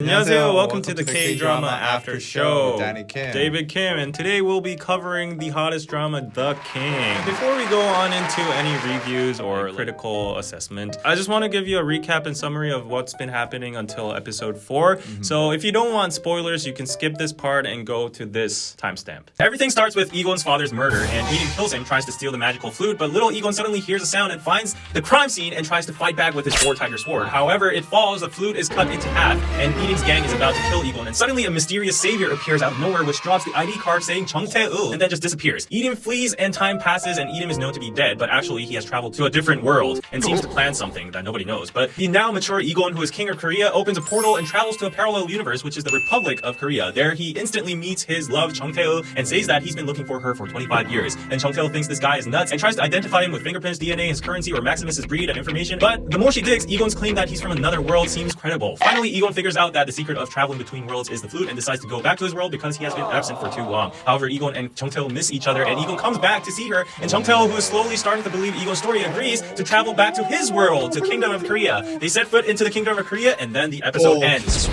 안녕하세요. Welcome to the Kdrama Aftershow. Danny Kim. David Kim, and today we'll be covering the hottest drama, The King. Before we go on into any reviews or critical assessment, I just want to give you a recap and summary of what's been happening until episode 4. So if you don't want spoilers, you can skip this part and go to this timestamp. Everything starts with Egon's father's murder, and Eden kills him, tries to steal the magical flute, but little Egon suddenly hears a sound and finds the crime scene and tries to fight back with his four-tiger sword. However, it falls, the flute is cut into half, and Eden's gang is about to kill Egon, and suddenly a mysterious savior appears out of nowhere which drops the ID card saying Chung Tae-il and then just disappears. Eden flees and time passes and Eden is known to be dead, but actually he has traveled to a different world and seems to plan something that nobody knows. But the now mature Egon, who is king of Korea, opens a portal and travels to a parallel universe, which is the Republic of Korea. There he instantly meets his love Chung Tae-il and says that he's been looking for her for 25 years. And Chung Tae-il thinks this guy is nuts and tries to identify him with fingerprints, DNA, his currency, or Maximus's breed and information. But the more she digs, Egon's claim that he's from another world seems credible. Finally, Egon figures out that the secret of traveling between worlds is the flute and decides to go back to his world because he has been absent for too long. However, Egon and Chung Tae-il miss each other, and Egon comes back to see her, and Chung Tae-il, who is slowly starting to believe Egon's story, agrees to travel back to his world, to Kingdom of Korea. They set foot into the Kingdom of Korea, and then the episode ends.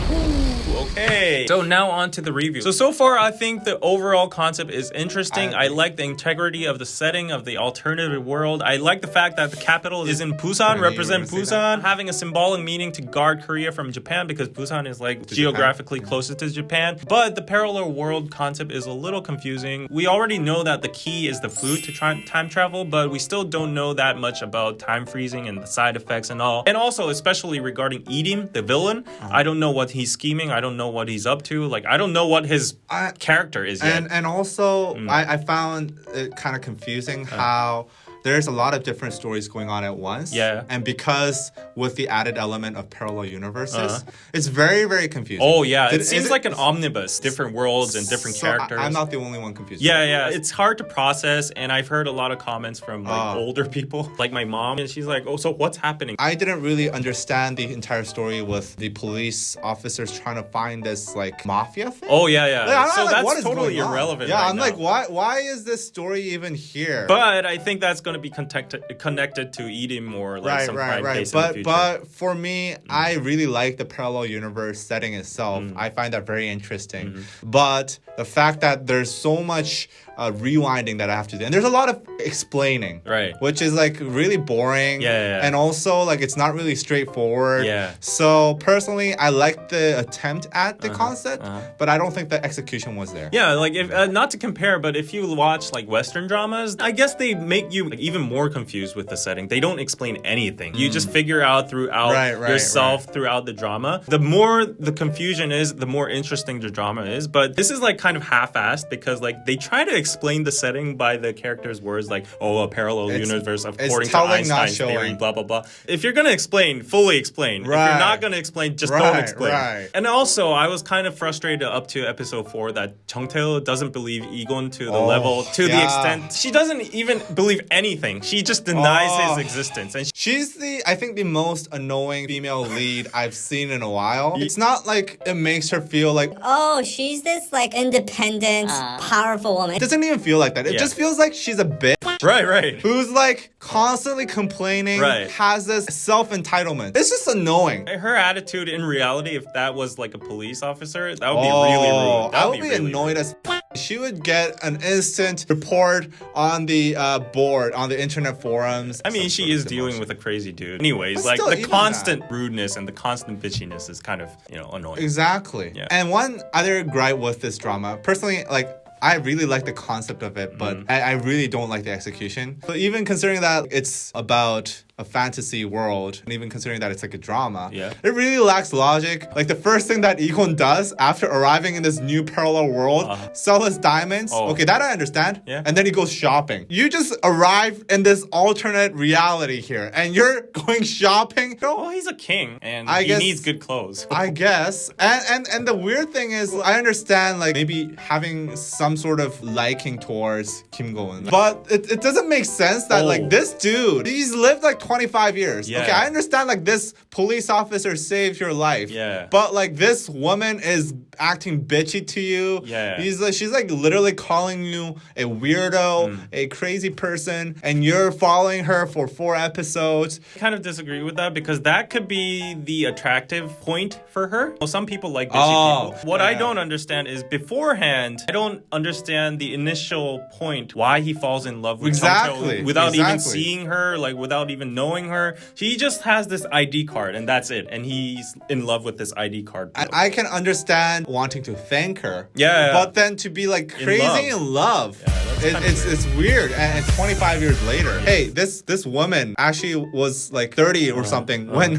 Okay, so now on to the review. So far, I think the overall concept is interesting. I like the integrity of the setting of the alternative world. I like the fact that the capital is in Busan, represent Busan, having a symbolic meaning to guard Korea from Japan because Busan is like geographically closest to Japan. But the parallel world concept is a little confusing. We already know that the key is the flute to time travel, but we still don't know that much about time freezing and the side effects and all. And also, especially regarding Eden, the villain, I don't know what he's scheming. I don't know what he's up to. Like, I don't know what his character is yet. And also, I found it kind of confusing how there's a lot of different stories going on at once. Yeah. And because with the added element of parallel universes, it's very, very confusing. Oh, yeah. It seems like an omnibus. Different worlds and different characters. I'm not the only one confused. Yeah. It's hard to process, and I've heard a lot of comments from like older people, like my mom, and she's like, oh, so what's happening? I didn't really understand the entire story with the police officers trying to find this like mafia thing. Oh, yeah. Like, So like, that's totally irrelevant. Yeah, right I'm now. like, why is this story even here? But I think that's going to be connected to Eden or like some crime case in the future. But for me, I really like the parallel universe setting itself. I find that very interesting. But the fact that there's so much rewinding that I have to do, and there's a lot of explaining, which is like really boring. Yeah. And also like it's not really straightforward. Yeah. So personally, I like the attempt at the concept, but I don't think the execution was there. Yeah, like if not to compare, but if you watch like Western dramas, I guess they make you like, even more confused with the setting. They don't explain anything. You just figure out throughout yourself throughout the drama. The more the confusion is, the more interesting the drama is. But this is like kind of half-assed because like they try to explain the setting by the characters' words, like a parallel universe according to Einstein's theory, blah blah blah. If you're gonna explain, fully explain. If you're not gonna explain, just don't explain. And also, I was kind of frustrated up to episode 4 that Chung Tae-il doesn't believe Egon to the level, to the extent she doesn't even believe anything. She just denies his existence, and she's I think the most annoying female lead I've seen in a while. It's not like it makes her feel like, oh, she's this like independent, powerful woman. It doesn't even feel like that. It just feels like she's a bitch. Right. Who's like constantly complaining, has this self-entitlement. It's just annoying. Her attitude in reality, if that was like a police officer, that would be really rude. I would be really annoyed as she would get an instant report on the board, on the internet forums. I mean, she is dealing with a crazy dude. Anyways, but like still, the constant rudeness and the constant bitchiness is kind of, annoying. Exactly. Yeah. And one other gripe with this drama, personally, like, I really like the concept of it, but I really don't like the execution. So even considering that it's about a fantasy world, and even considering that it's like a drama, it really lacks logic. Like the first thing that Egon does after arriving in this new parallel world, sell his diamonds. Okay, that I understand. Yeah. And then he goes shopping. You just arrive in this alternate reality here, and you're going shopping. Well, he's a king, and he needs good clothes. I guess. And the weird thing is, I understand like maybe having some sort of liking towards Kim Go-eun, but it doesn't make sense that like this dude, he's lived like 25 years. Yeah. Okay, I understand like this police officer saved your life. Yeah. But like this woman is acting bitchy to you. Yeah. She's like literally calling you a weirdo, a crazy person, and you're following her for 4 episodes. I kind of disagree with that because that could be the attractive point for her. Well, some people like bitchy people. What I don't understand is beforehand, I don't understand the initial point why he falls in love with Exactly. Changtae without even seeing her, like without even knowing her. He just has this ID card and that's it. And he's in love with this ID card. I can understand wanting to thank her. Yeah. But then to be like crazy in love. It's weird. And it's 25 years later. Hey, this woman actually was like 30 or something when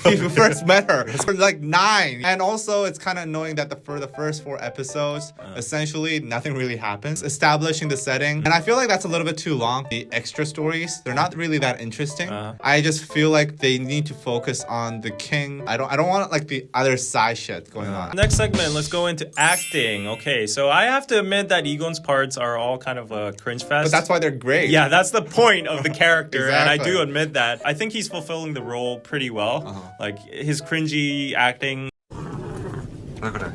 you first met her. Or like 9. And also it's kind of annoying that for the first 4 episodes, essentially nothing really happens. Establishing the setting. And I feel like that's a little bit too long. The extra stories, they're not really that interesting. I just feel like they need to focus on the king. I don't want like the other side shit going on. Next segment, let's go into acting. Okay, so I have to admit that Egon's parts are all kind of a cringe fest. But that's why they're great. Yeah, that's the point of the character, and I Exactly. do admit that. I think he's fulfilling the role pretty well. Like his cringy acting. 왜 그래?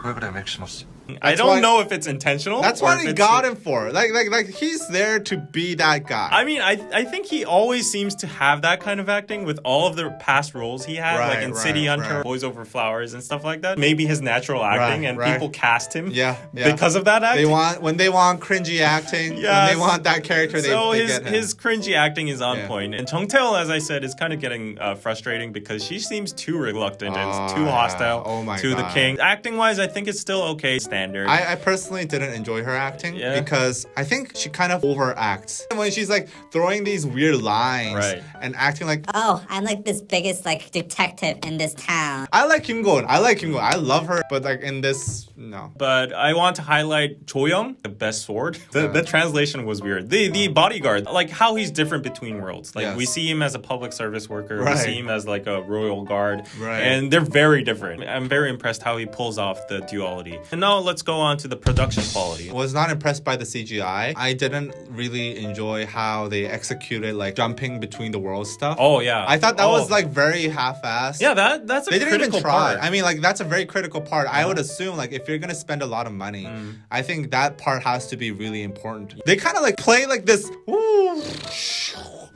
왜 그래, 맥시머스? I don't know if it's intentional. That's or what if he it's- got him for. Like he's there to be that guy. I mean, I think he always seems to have that kind of acting with all of the past roles he had, like in City Hunter, Boys Over Flowers, and stuff like that. Maybe his natural acting, and people cast him because of that acting. When they want cringy acting, when they want that character, they get him. His cringy acting is on point. And Changtae, as I said, is kind of getting frustrating because she seems too reluctant and too hostile to the king. Acting-wise, I think it's still okay, standard. I personally didn't enjoy her acting because I think she kind of overacts. When she's like throwing these weird lines and acting like, oh, I'm like this biggest like detective in this town. I like Kim Go-eun. I love her, but like in this, no. But I want to highlight Cho Young, the best sword. The translation was weird. The bodyguard, like how he's different between worlds. Like we see him as a public service worker, we see him as like a royal guard, and they're very different. I'm very impressed how he pulls off the duality. And now let's go on to the production quality. Was not impressed by the CGI. I didn't really enjoy how they executed like jumping between the worlds stuff. Oh yeah, I thought that was like very half-assed. Yeah, that's a they didn't even critical try. part. I mean, like that's a very critical part. I would assume like if you're gonna spend a lot of money, I think that part has to be really important. They kind of like play like this. Woo,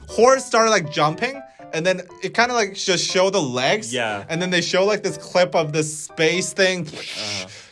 horse started like jumping. And then it kind of like just show the legs. Yeah. And then they show like this clip of this space thing.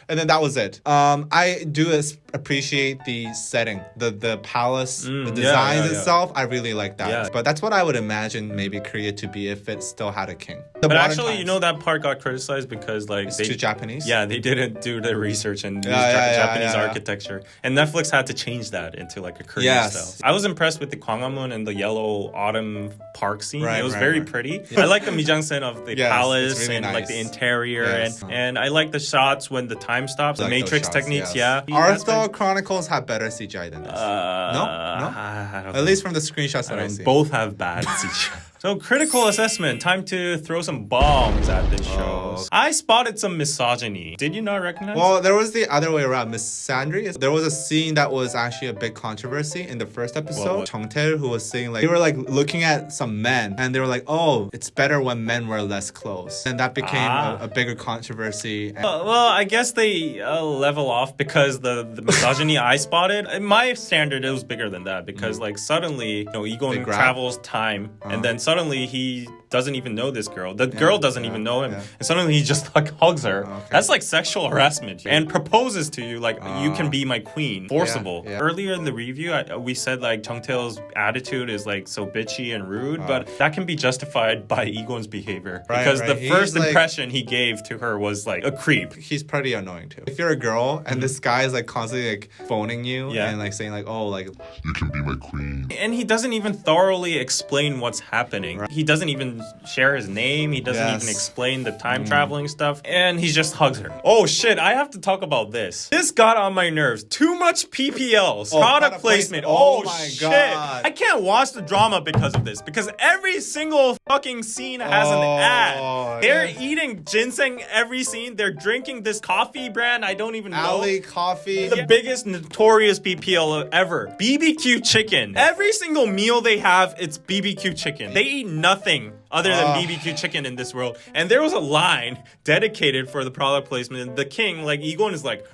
And then that was it. I do appreciate the setting, the palace, the designs itself. I really like that. Yeah. But that's what I would imagine maybe Korea to be if it still had a king. But actually, you know, that part got criticized because like it's too Japanese. Yeah, they didn't do the research and use Japanese architecture. And Netflix had to change that into like a Korean style. I was impressed with the Gwanghwamun and the yellow autumn park scene. It was very pretty. I like the mise-en-scène of the palace really and nice. like the interior and I like the shots when the time stops, the matrix techniques. Arthdal Chronicles have better CGI than this. No? I don't At least from the screenshots that I see. Both have bad CGI. So critical assessment, time to throw some bombs at this show. I spotted some misogyny. Did you not recognize? Well, there was the other way around. Misandry. There was a scene that was actually a big controversy in the first episode. Changtae, who was saying like, they were like looking at some men and they were like, oh, it's better when men wear less clothes. And that became a bigger controversy. Well, I guess they level off because the misogyny I spotted, in my standard, it was bigger than that because like suddenly, you know, Egon travels time and then suddenly he doesn't even know this girl. The girl doesn't even know him. And suddenly he just like hugs her. That's like sexual harassment. And proposes to you like, you can be my queen. Forcible. Earlier in the review, we said like Changtae's attitude is like so bitchy and rude, but that can be justified by Egon's behavior. Because the first impression he gave to her was like a creep. He's pretty annoying too. If you're a girl and this guy is like constantly like phoning you and like saying like, oh, like, You can be my queen. And he doesn't even thoroughly explain what's happening. He doesn't even even share his name. He doesn't even explain the time traveling stuff. And he just hugs her. Oh shit, I have to talk about this. This got on my nerves. Too much PPLs. Product placement. Oh my shit. God. I can't watch the drama because of this. Because every single fucking scene has an ad. They're eating ginseng every scene. They're drinking this coffee brand. I don't even know. Ali Coffee. The biggest notorious BPL ever. BBQ chicken. Every single meal they have, it's BBQ chicken. They eat nothing other than BBQ chicken in this world. And there was a line dedicated for the product placement. And the king, like Egon, is like,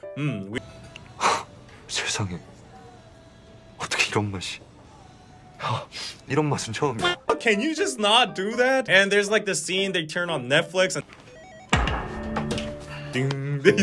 세상에 어떻게 이런 맛이? 이런 맛은 처음이야. Can you just not do that? And there's like the scene they turn on Netflix and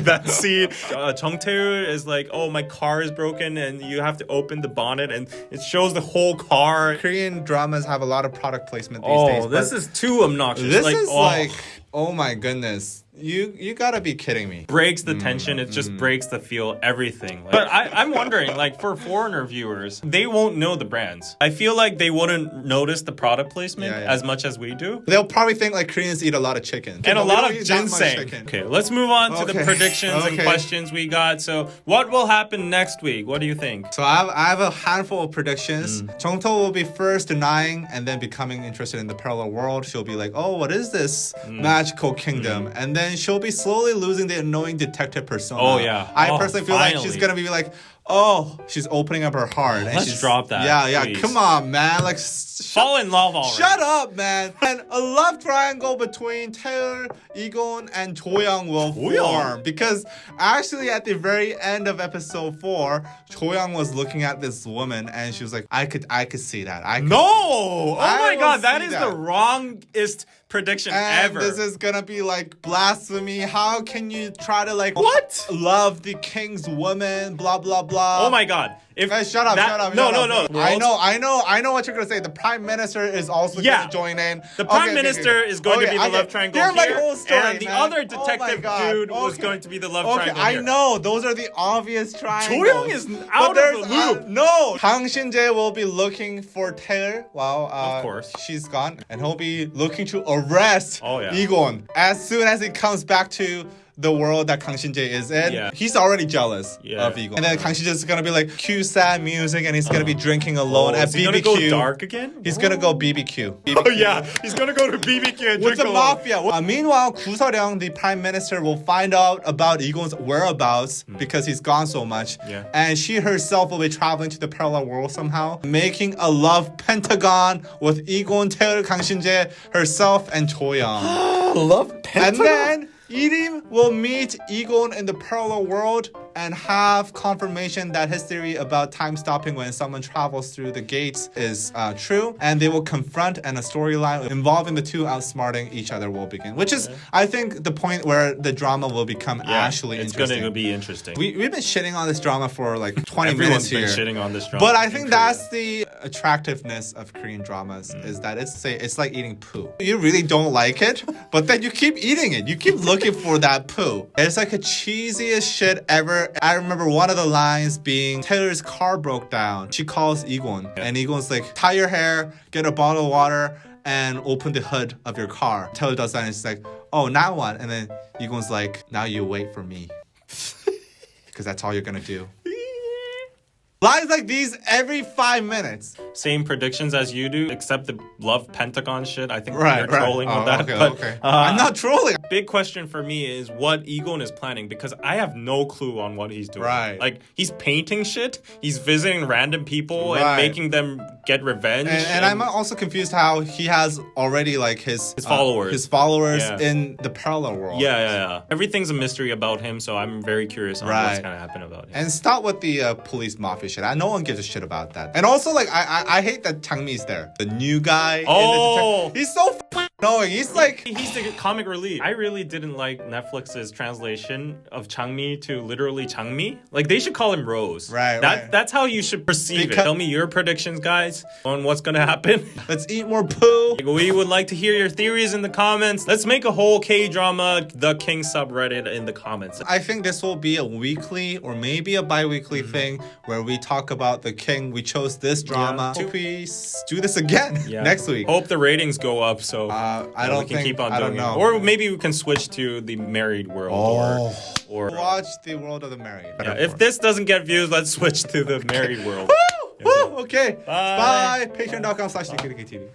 that scene. Jung Tae-woo is like, oh, my car is broken, and you have to open the bonnet, and it shows the whole car. Korean dramas have a lot of product placement these days. Oh, this is too obnoxious. This is like, oh my goodness. You gotta be kidding me. Breaks the tension. It just breaks the feel, everything. But I'm wondering, like, for foreigner viewers, they won't know the brands. I feel like they wouldn't notice the product placement as much as we do. They'll probably think like Koreans eat a lot of chicken. And a lot of ginseng. Okay, let's move on to the predictions and questions we got. So what will happen next week? What do you think? So I have a handful of predictions. Jung Tae will be first denying and then becoming interested in the parallel world. She'll be like, oh, what is this magical kingdom? And then she'll be slowly losing the annoying detective persona. Oh yeah. I personally feel like she's gonna be like, oh, she's opening up her heart. And let's drop that. Yeah, please. Come on, man. Like, fall in love already. Shut up, man. And a love triangle between Taylor, Egon, and Choyoung will form. Because actually, at the very end of episode 4, Choyoung was looking at this woman, and she was like, I could see that. Oh my god, that is the wrongest prediction ever. This is gonna be like blasphemy. How can you try to like love the king's woman? Blah blah blah. Oh my god. Shut up. No. I know what you're gonna say. The prime minister is also gonna join in. The prime minister is going to be the love triangle here, my whole story, and the other detective dude was going to be the love triangle here. I know. Those are the obvious triangles. Choyoung is out of the loop. No. Kang Shin-jae will be looking for Taylor while of course she's gone, and he'll be looking to arrest Egon as soon as he comes back to the world that Kang Shin-jae is in. He's already jealous of Egon. And then Kang Shin-jae is gonna be like, cue sad music, and he's gonna be drinking alone at BBQ. He's gonna go dark again? He's gonna go BBQ. Oh yeah, he's gonna go to BBQ and drink the alone. mafia. Meanwhile, Koo Seol-ryung, the prime minister, will find out about Egon's whereabouts because he's gone so much. And she herself will be traveling to the parallel world somehow, making a love pentagon with Egon, Taylor, Kang Shin-jae, herself, and Choyoung. Love pentagon? And then Irim will meet Egon in the parallel world and have confirmation that his theory about time stopping when someone travels through the gates is true, and they will confront, and a storyline involving the two outsmarting each other will begin, which is, I think, the point where the drama will become actually interesting. It's going to be interesting. We've been shitting on this drama for like 20 minutes here. Everyone's been shitting on this drama. But I think that's the attractiveness of Korean dramas, is that it's like eating poo. You really don't like it, but then you keep eating it. You keep looking for that poo. It's like the cheesiest shit ever. I remember one of the lines being Taylor's car broke down. She calls Egon, and Egon's like, tie your hair, get a bottle of water, and open the hood of your car. Taylor does that, and she's like, oh, now what? And then Egon's like, now you wait for me. Because that's all you're gonna do. Lines like these every 5 minutes. Same predictions as you do, except the love pentagon shit. I think you're trolling with that. Okay. I'm not trolling. Big question for me is what Egon is planning, because I have no clue on what he's doing. Like, he's painting shit, he's visiting random people and making them get revenge. And I'm also confused how he has already like his followers. In the parallel world. Yeah. Everything's a mystery about him, so I'm very curious on what's gonna happen about him. And stop with the police mafia shit. No one gives a shit about that. And also, like, I hate that Changmi's there. The new guy. He's so annoying. He's the comic relief. I really didn't like Netflix's translation of Changmi to literally Changmi. Like, they should call him Rose. That's how you should perceive it. Tell me your predictions, guys, on what's gonna happen. Let's eat more poo. We would like to hear your theories in the comments. Let's make a whole K-drama The King subreddit in the comments. I think this will be a weekly or maybe a bi-weekly thing where we talk about The King. We chose this drama. Hope we do this again next week. Hope the ratings go up, so I don't we can think. keep on I doing don't know. it. Or maybe we can switch to the married world. Or Watch the world of the married. yeah, if this doesn't get views, let's switch to the married world. Woo! Okay. Bye. Bye. Patreon.com/DKDKTV.